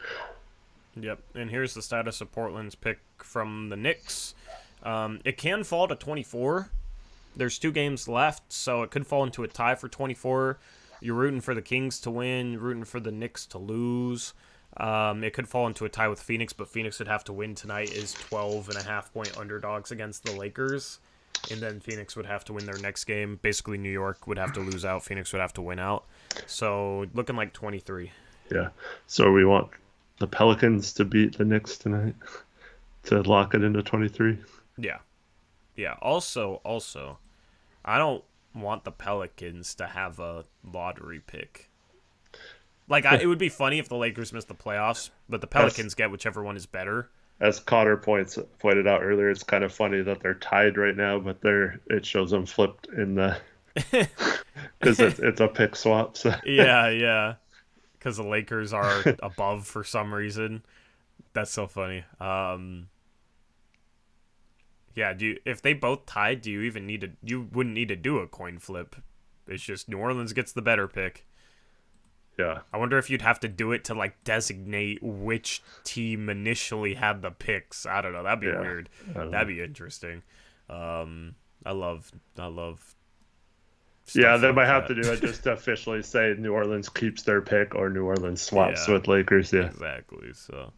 A: Yep. And here's the status of Portland's pick from the Knicks. It can fall to 24. There's 2 games left, so it could fall into a tie for 24. You're rooting for the Kings to win, rooting for the Knicks to lose. It could fall into a tie with Phoenix, but Phoenix would have to win tonight as 12.5-point underdogs against the Lakers. And then Phoenix would have to win their next game. Basically, New York would have to lose out. Phoenix would have to win out. So looking like 23.
B: Yeah. So we want the Pelicans to beat the Knicks tonight to lock it into 23.
A: Yeah. Yeah. Also, I don't want the Pelicans to have a lottery pick. It would be funny if the Lakers missed the playoffs, but the Pelicans get whichever one is better.
B: As Cotter pointed out earlier, it's kind of funny that they're tied right now, but it shows them flipped in the because it's a pick swap. So.
A: Yeah, because the Lakers are above for some reason. That's so funny. Yeah, if they both tied, you wouldn't need to do a coin flip. It's just New Orleans gets the better pick.
B: Yeah.
A: I wonder if you'd have to do it to designate which team initially had the picks. I don't know. That'd be weird. That'd be interesting. I love
B: Yeah, they might have to do it just to officially say New Orleans keeps their pick or New Orleans swaps with Lakers. Yeah.
A: Exactly. So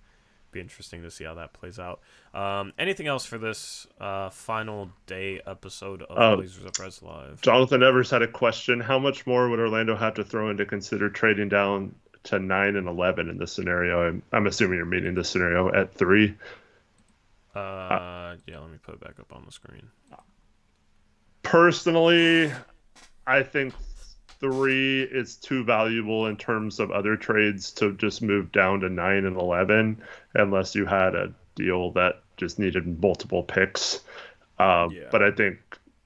A: be interesting to see how that plays out. Anything else for this final day episode of Blazers Uprise Live?
B: Jonathan Evers had a question. How much more would Orlando have to throw in to consider trading down to 9 and 11 in this scenario? I'm assuming you're meaning this scenario at 3.
A: Yeah, let me put it back up on the screen.
B: Personally, I think 3 is too valuable in terms of other trades to just move down to 9 and 11 unless you had a deal that just needed multiple picks. But I think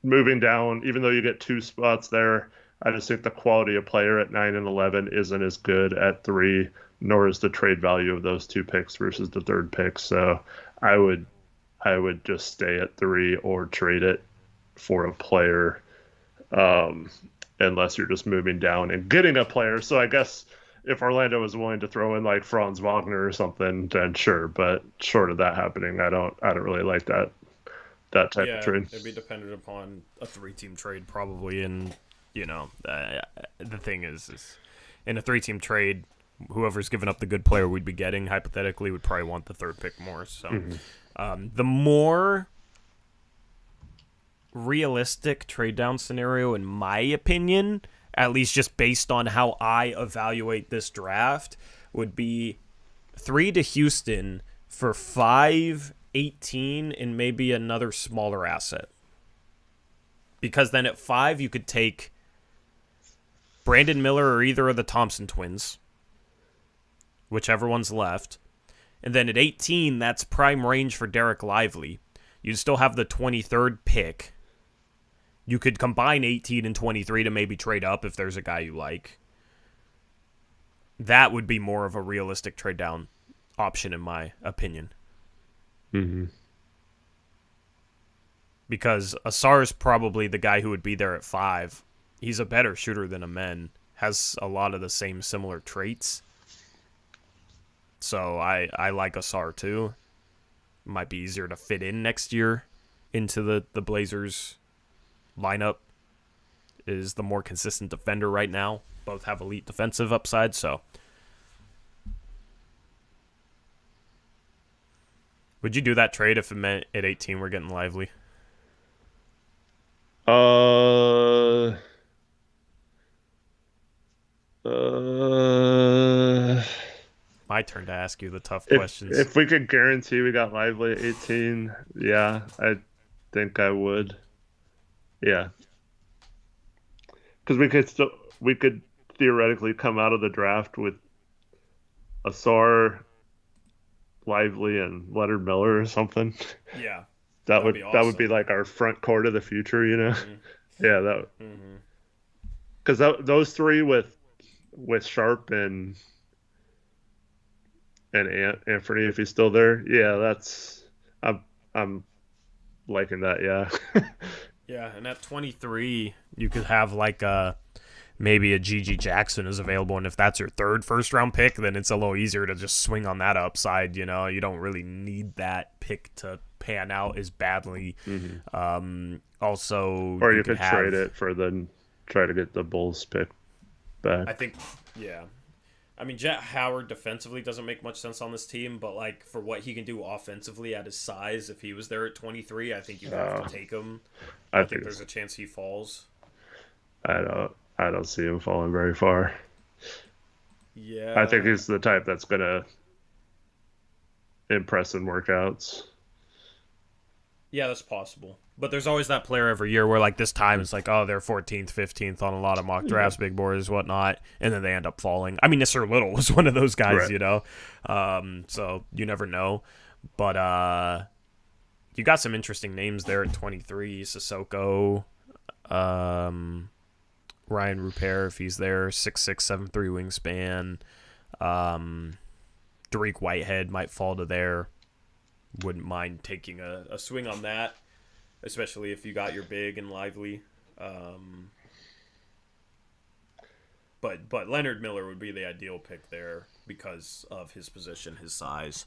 B: moving down, even though you get 2 spots there, I just think the quality of player at 9 and 11 isn't as good at 3, nor is the trade value of those 2 picks versus the 3rd pick. So I would just stay at 3 or trade it for a player, unless you're just moving down and getting a player. So I guess if Orlando was willing to throw in like Franz Wagner or something, then sure. But short of that happening, I don't really like that type of trade.
A: It'd be dependent upon a 3-team trade probably, and the thing is in a 3-team trade, whoever's given up the good player we'd be getting hypothetically would probably want the 3rd pick more. So the more realistic trade down scenario, in my opinion, at least just based on how I evaluate this draft, would be 3 to Houston for 5, 18, and maybe another smaller asset. Because then at 5, you could take Brandon Miller or either of the Thompson twins, whichever one's left. And then at 18, that's prime range for Derek Lively. You'd still have the 23rd pick. You could combine 18 and 23 to maybe trade up if there's a guy you like. That would be more of a realistic trade down option, in my opinion. Because Asar's probably the guy who would be there at 5. He's a better shooter than Amen. Has a lot of the same similar traits. So I like Asar too. Might be easier to fit in next year into the Blazers lineup. Is the more consistent defender right now. Both have elite defensive upside, so. Would you do that trade if it meant at 18 we're getting Lively? My turn to ask you the tough questions.
B: If we could guarantee we got Lively at 18, yeah, I think I would. Yeah. Because we could theoretically come out of the draft with Asar, Lively, and Leonard Miller or something.
A: Yeah.
B: That would be like our front court of the future, you know? Yeah, that. Because those 3 with Sharp and Anthony, if he's still there, yeah, I'm liking that, yeah.
A: Yeah, and at 23, you could have like maybe a Gigi Jackson is available, and if that's your 3rd first-round pick, then it's a little easier to just swing on that upside, you know? You don't really need that pick to pan out as badly. Also...
B: Or you could trade it for try to get the Bulls pick back.
A: I think, yeah. I mean, Jet Howard defensively doesn't make much sense on this team, but like for what he can do offensively at his size, if he was there at 23, I think you have to take him. I think there's a chance he falls.
B: I don't see him falling very far.
A: Yeah.
B: I think he's the type that's gonna impress in workouts.
A: Yeah, that's possible. But there's always that player every year where, like, this time it's like, oh, they're 14th, 15th on a lot of mock drafts, big boards, whatnot, and then they end up falling. I mean, Nasir Little was one of those guys, right. You know? So you never know. But you got some interesting names there at 23. Sissoko, Ryan Rupert, if he's there, 6'6", 7'3" wingspan. Dariq Whitehead might fall to there. Wouldn't mind taking a swing on that, especially if you got your big and Lively. But Leonard Miller would be the ideal pick there because of his position, his size.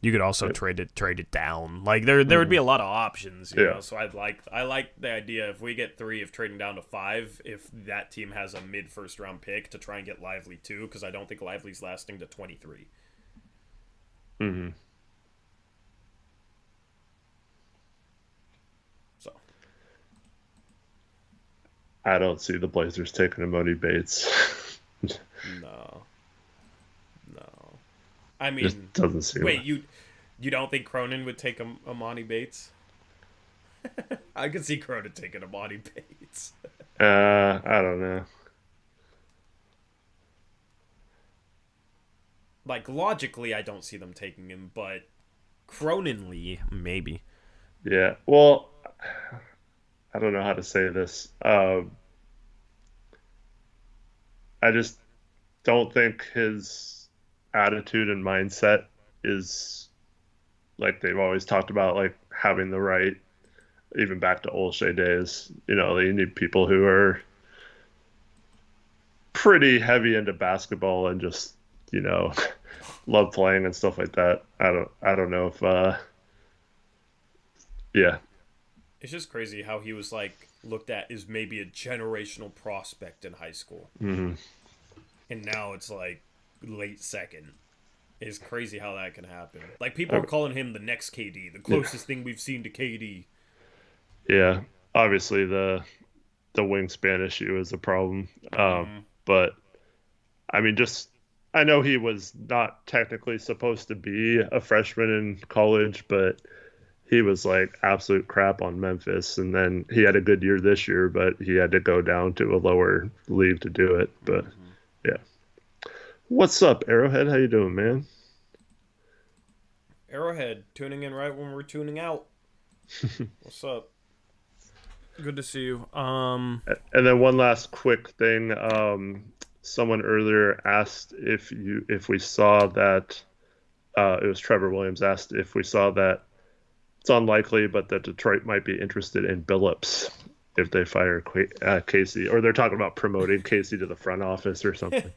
A: You could also trade it down. Like there would be a lot of options, you know. So I like the idea if we get 3 of trading down to 5, if that team has a mid first round pick to try and get Lively too, because I don't think Lively's lasting to 23.
B: Hmm.
A: So
B: I don't see the Blazers taking Emoni Bates.
A: no, no. I
B: Just
A: mean,
B: doesn't seem.
A: wait, you don't think Cronin would take Amani Bates? I could see Cronin taking Amani Bates.
B: I don't know.
A: Like logically, I don't see them taking him, but Croninly maybe.
B: Yeah. Well, I don't know how to say this. I just don't think his attitude and mindset is like they've always talked about, like having the right, even back to Olshey days. You need people who are pretty heavy into basketball and just, you know, love playing and stuff like that. I don't know if yeah.
A: It's just crazy how he was like looked at as maybe a generational prospect in high school,
B: Hmm.
A: and now it's like late second. It's crazy how that can happen. Like people are calling him the next KD, the closest thing we've seen to KD.
B: Yeah. Obviously the wingspan issue is a problem.
A: Mm-hmm.
B: But I mean, just I know he was not technically supposed to be a freshman in college, but he was like absolute crap on Memphis, and then he had a good year this year, but he had to go down to a lower league to do it. But
A: Mm-hmm.
B: yeah, what's up, Arrowhead? How you doing, man?
A: Arrowhead tuning in right when we're tuning out. What's up? Good to see you.
B: And then one last quick thing. Someone earlier asked if we saw that. It was Trevor Williams asked if we saw that it's unlikely, but that Detroit might be interested in Billups if they fire Casey, or they're talking about promoting Casey to the front office or something.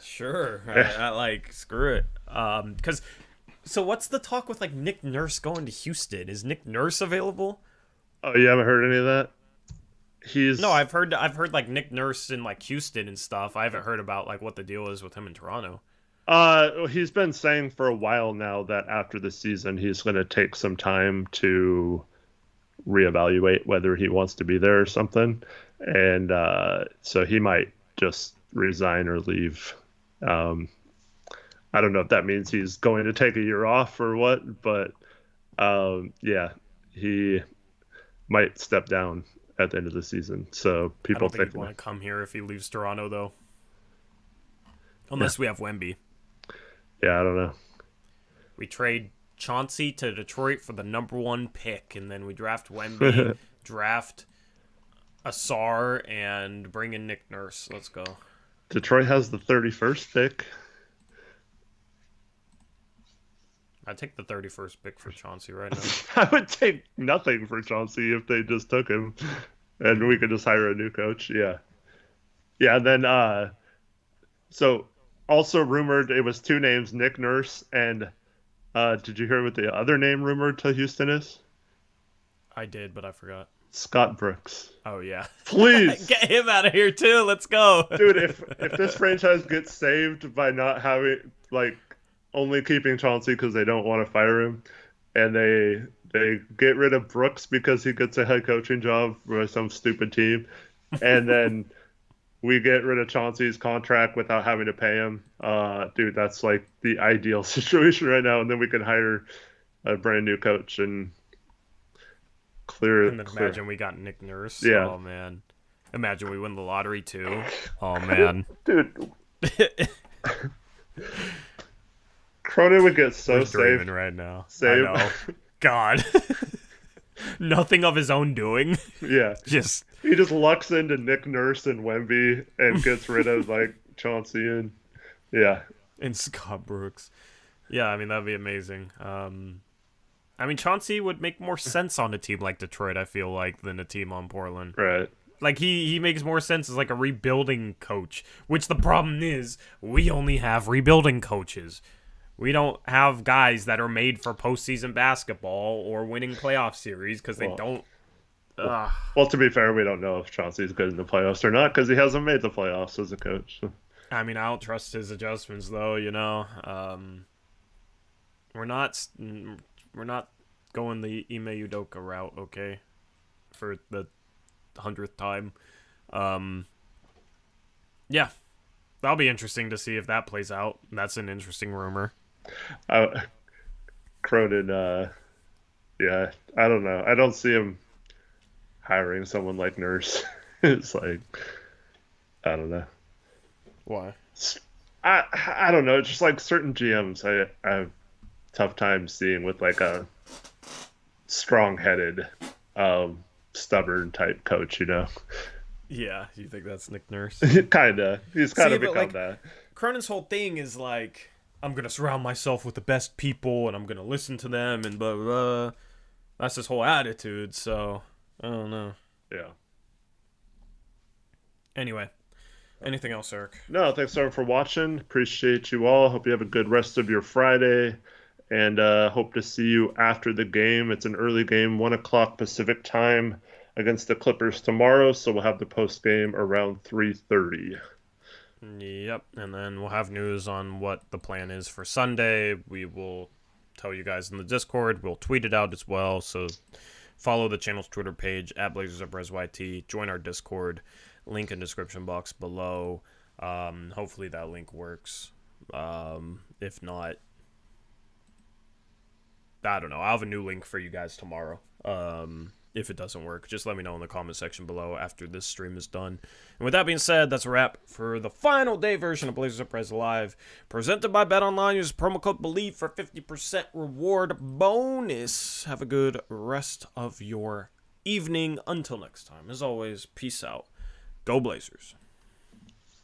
A: Sure. I like screw it. Because so what's the talk with like Nick Nurse going to Houston? Is Nick Nurse available?
B: Oh, you haven't heard any of that?
A: No,
B: He's
A: I've heard like Nick Nurse in like Houston and stuff. I haven't heard about like what the deal is with him in Toronto.
B: he's been saying for a while now that after the season he's going to take some time to reevaluate whether he wants to be there or something, and so he might just resign or leave. Um, I don't know if that means he's going to take a year off or what, but yeah, he might step down at the end of the season. So
A: I
B: people
A: don't think he'd
B: thinking,
A: want to come here if he leaves Toronto though. Unless we have Wemby.
B: yeah, I don't know.
A: We trade Chauncey to Detroit for the number one pick, and then we draft Wemby, draft Asar, and bring in Nick Nurse. Let's go.
B: Detroit has the 31st pick.
A: I'd take the 31st pick for Chauncey right now.
B: I would take nothing for Chauncey if they just took him and we could just hire a new coach. Yeah. Yeah, and then so also rumored it was two names, Nick Nurse and did you hear what the other name rumored to Houston is?
A: I did, but I forgot.
B: Scott Brooks.
A: Oh, yeah.
B: Please.
A: Get him out of here, too. Let's go.
B: Dude, if this franchise gets saved by not having like only keeping Chauncey because they don't want to fire him, and they get rid of Brooks because he gets a head coaching job for some stupid team, and then we get rid of Chauncey's contract without having to pay him. Dude, that's like the ideal situation right now, and then we can hire a brand new coach and clear.
A: And then imagine we got Nick Nurse.
B: Yeah.
A: Oh, man. Imagine we win the lottery, too. Oh, man.
B: Dude. Cronin would get so
A: We're dreaming
B: saved
A: right now.
B: Saved.
A: I know. God. Nothing of his own doing.
B: Yeah.
A: Just
B: He just lucks into Nick Nurse and Wemby and gets rid of like Chauncey and yeah.
A: and Scott Brooks. Yeah, I mean that'd be amazing. I mean Chauncey would make more sense on a team like Detroit, I feel like, than a team on Portland.
B: Right.
A: Like he makes more sense as like a rebuilding coach, which the problem is we only have rebuilding coaches. We don't have guys that are made for postseason basketball or winning playoff series because they don't.
B: Well, to be fair, we don't know if Chauncey's good in the playoffs or not because he hasn't made the playoffs as a coach.
A: I mean, I don't trust his adjustments though. We're not we're not going the Ime Udoka route, okay? For the 100th time. Um, yeah, that'll be interesting to see if that plays out. That's an interesting rumor.
B: Uh, Cronin, yeah, I don't know. I don't see him hiring someone like Nurse. It's like, I don't know.
A: Why?
B: I don't know. It's just like certain GMs I have tough time seeing with like a strong-headed, stubborn type coach.
A: Yeah, you think that's Nick Nurse?
B: Kinda. He's kind
A: See,
B: of
A: but
B: become
A: like
B: that.
A: Cronin's whole thing is like, I'm gonna surround myself with the best people and I'm gonna listen to them and blah blah. Blah. That's his whole attitude. So I don't know.
B: Yeah.
A: Anyway, anything else, Eric?
B: No, thanks everyone for watching. Appreciate you all. Hope you have a good rest of your Friday, and hope to see you after the game. It's an early game, 1 o'clock Pacific time against the Clippers tomorrow. So we'll have the post game around 3:30.
A: Yep, and then we'll have news on what the plan is for Sunday. We will tell you guys in the Discord. We'll tweet it out as well. So follow the channel's Twitter page at BlazersUpriseYT. Join our Discord. Link in description box below. Hopefully that link works. If not, I don't know. I'll have a new link for you guys tomorrow. If it doesn't work, just let me know in the comment section below after this stream is done. And with that being said, that's a wrap for the final day version of Blazers Uprise Live, presented by BetOnline. Use promo code BELIEVE for 50% reward bonus. Have a good rest of your evening. Until next time, as always, peace out. Go Blazers.